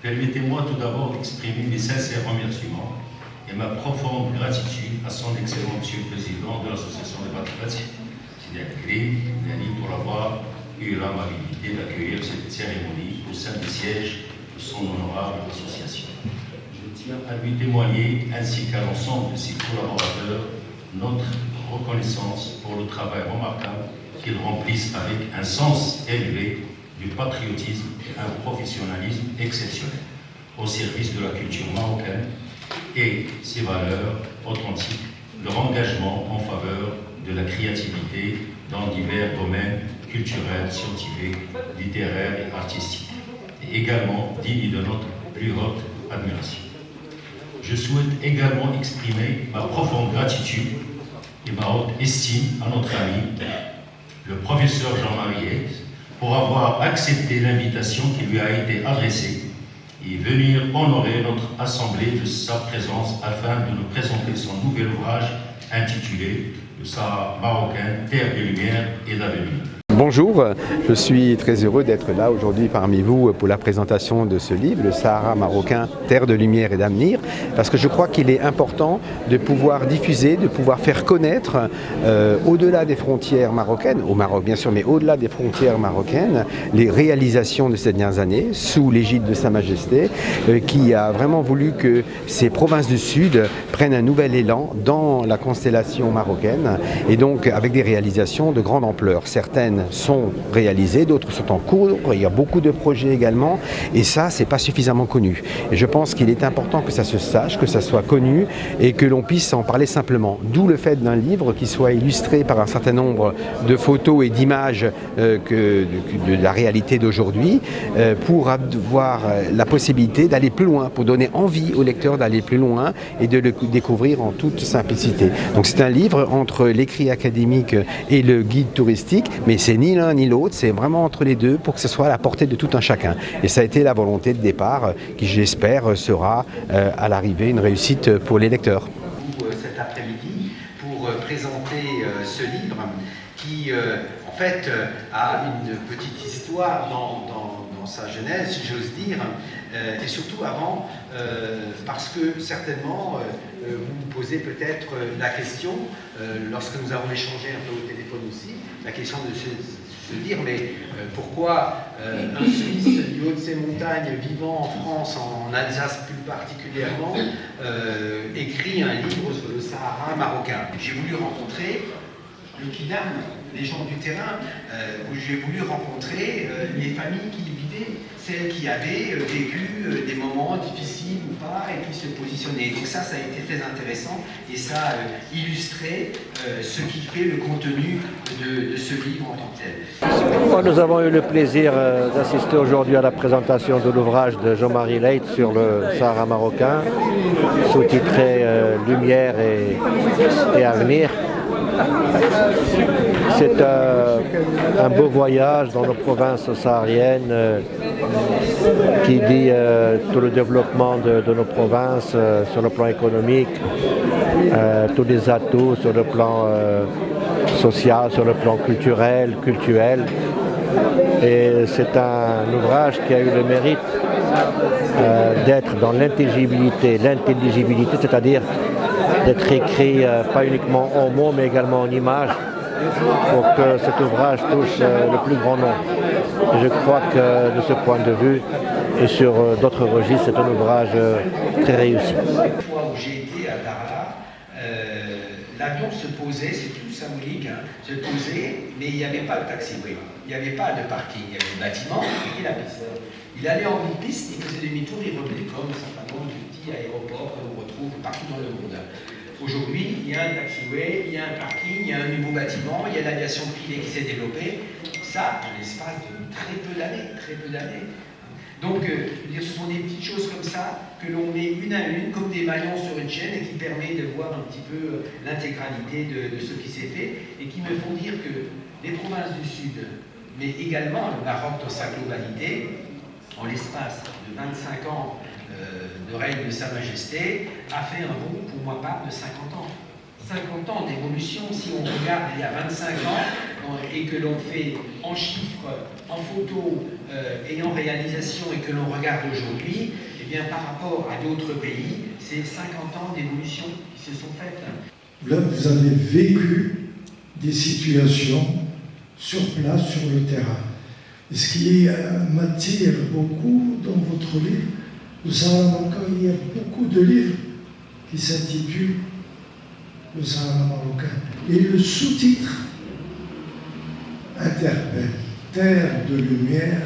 Permettez-moi tout d'abord d'exprimer mes sincères remerciements et ma profonde gratitude à son excellent Monsieur le Président de l'Association des patriotes, Sidi Abdelkrim, pour avoir eu l'amabilité d'accueillir cette cérémonie au sein du siège de son honorable association. Je tiens à lui témoigner, ainsi qu'à l'ensemble de ses collaborateurs, notre reconnaissance pour le travail remarquable qu'ils remplissent avec un sens élevé du patriotisme et un professionnalisme exceptionnel au service de la culture marocaine et ses valeurs authentiques, leur engagement en faveur de la créativité dans divers domaines culturels, scientifiques, littéraires et artistiques, et également digne de notre plus haute admiration. Je souhaite également exprimer ma profonde gratitude et ma haute estime à notre ami, le professeur Jean-Marie Hayes, pour avoir accepté l'invitation qui lui a été adressée et venir honorer notre Assemblée de sa présence afin de nous présenter son nouvel ouvrage intitulé « Le Sahara marocain, terre de lumière et d'avenir ». Bonjour, je suis très heureux d'être là aujourd'hui parmi vous pour la présentation de ce livre, Le Sahara marocain, terre de lumière et d'avenir, parce que je crois qu'il est important de pouvoir diffuser, de pouvoir faire connaître au-delà des frontières marocaines, au Maroc bien sûr, mais au-delà des frontières marocaines, les réalisations de ces dernières années sous l'égide de Sa Majesté, qui a vraiment voulu que ces provinces du Sud prennent un nouvel élan dans la constellation marocaine, et donc avec des réalisations de grande ampleur. Certaines sont réalisées, d'autres sont en cours, il y a beaucoup de projets également, et ça, c'est pas suffisamment connu. Et je pense qu'il est important que ça se sache, que ça soit connu, et que l'on puisse en parler simplement. D'où le fait d'un livre qui soit illustré par un certain nombre de photos et d'images de la réalité d'aujourd'hui, pour avoir la possibilité d'aller plus loin, pour donner envie aux lecteurs d'aller plus loin et de le découvrir en toute simplicité. Donc c'est un livre entre l'écrit académique et le guide touristique, mais c'est ni l'un ni l'autre, c'est vraiment entre les deux pour que ce soit à la portée de tout un chacun. Et ça a été la volonté de départ qui, j'espère, sera à l'arrivée une réussite pour les lecteurs. Cet après-midi pour présenter ce livre qui, en fait, a une petite histoire dans sa genèse, si j'ose dire, et surtout avant, parce que certainement, vous me posez peut-être la question, lorsque nous avons échangé un peu au téléphone aussi, la question de se dire, mais pourquoi un Suisse du haut de ces montagnes, vivant en France, en Alsace plus particulièrement, écrit un livre sur le Sahara marocain. J'ai voulu rencontrer le Kidam, les gens du terrain, où j'ai voulu rencontrer les familles qui y vivaient, celles qui avaient vécu des moments difficiles ou pas et qui se positionnaient. Donc ça a été très intéressant et ça a illustré ce qui fait le contenu de ce livre en tant que tel. Nous avons eu le plaisir d'assister aujourd'hui à la présentation de l'ouvrage de Jean-Marie Leit sur le Sahara marocain, sous-titré Lumière et avenir. C'est un beau voyage dans nos provinces sahariennes qui dit tout le développement de nos provinces sur le plan économique, tous les atouts sur le plan social, sur le plan culturel. Et c'est un ouvrage qui a eu le mérite d'être dans l'intelligibilité, c'est-à-dire d'être écrit pas uniquement en mots mais également en images pour que cet ouvrage touche le plus grand nombre. Et je crois que de ce point de vue et sur d'autres registres, c'est un ouvrage très réussi. La fois où j'ai été à Daraa, l'avion se posait, c'est tout symbolique, se posait, mais il n'y avait pas de taxiway, il n'y avait pas de parking, il y avait le bâtiment et la piste. Il allait en piste, il faisait demi-tour, il revenait comme un certain nombre de petits aéroports que l'on retrouve partout dans le monde. Aujourd'hui, il y a un taxiway, il y a un parking, il y a un nouveau bâtiment, il y a l'aviation privée qui s'est développée. Ça, en l'espace de très peu d'années. Donc, ce sont des petites choses comme ça que l'on met une à une, comme des maillons sur une chaîne, et qui permet de voir un petit peu l'intégralité de ce qui s'est fait, et qui me font dire que les provinces du Sud, mais également le Maroc dans sa globalité, en l'espace de 25 ans de règne de Sa Majesté, a fait un bond, pour moi, pas de 50 ans. 50 ans d'évolution, si on regarde il y a 25 ans, et que l'on fait en chiffres, en photos et en réalisation et que l'on regarde aujourd'hui, eh bien par rapport à d'autres pays, c'est 50 ans d'évolution qui se sont faites. Là, vous avez vécu des situations sur place, sur le terrain. Et ce qui m'attire beaucoup dans votre livre, le Sahara marocain, il y a beaucoup de livres qui s'intitulent le Sahara marocain. Et le sous-titre interpelle, terre de lumière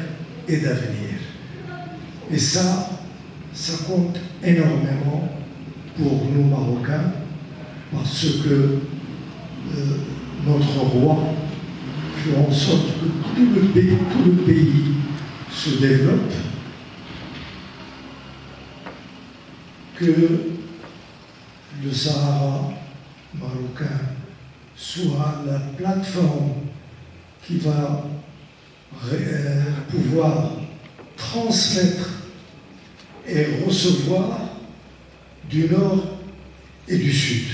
et d'avenir. Et ça compte énormément pour nous Marocains, parce que notre roi fait en sorte que tout le pays se développe, que le Sahara marocain soit la plateforme qui va pouvoir transmettre et recevoir du nord et du sud.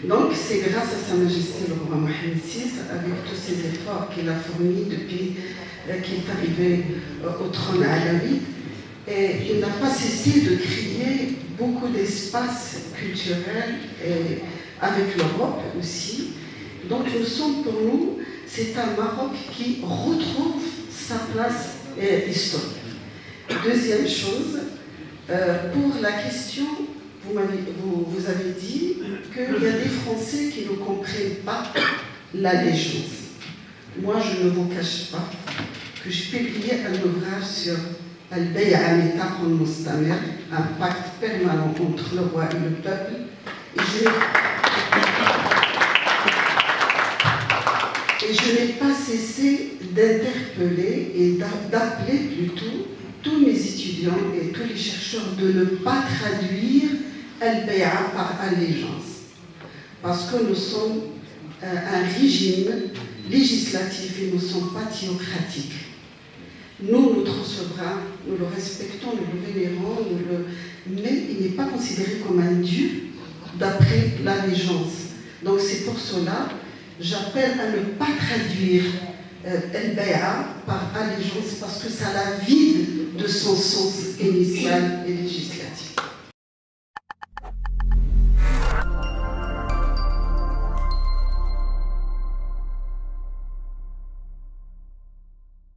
Donc c'est grâce à Sa Majesté le roi Mohamed VI, avec tous ces efforts qu'il a fournis depuis qu'il est arrivé au trône alawite, et il n'a pas cessé de créer beaucoup d'espaces culturels et avec l'Europe aussi. Donc nous sommes pour nous, c'est un Maroc qui retrouve sa place historique. Deuxième chose, pour la question, vous avez dit qu'il y a des Français qui ne comprennent pas l'allégeance. Moi, je ne vous cache pas que j'ai publié un ouvrage sur Al-Bay'a Mitaq al-Mustamir, un pacte permanent entre le roi et le peuple. Et je n'ai pas cessé d'interpeller et d'appeler plutôt tous mes étudiants et tous les chercheurs de ne pas traduire Al-Bay'a par allégeance. Parce que nous sommes un régime législatif et nous ne sommes pas théocratiques. Nous, notre souverain, nous le respectons, nous le vénérons, mais il n'est pas considéré comme un dieu d'après l'allégeance. Donc c'est pour cela j'appelle à ne pas traduire Al-Bay'a par allégeance parce que ça la vide de son sens initial et législatif.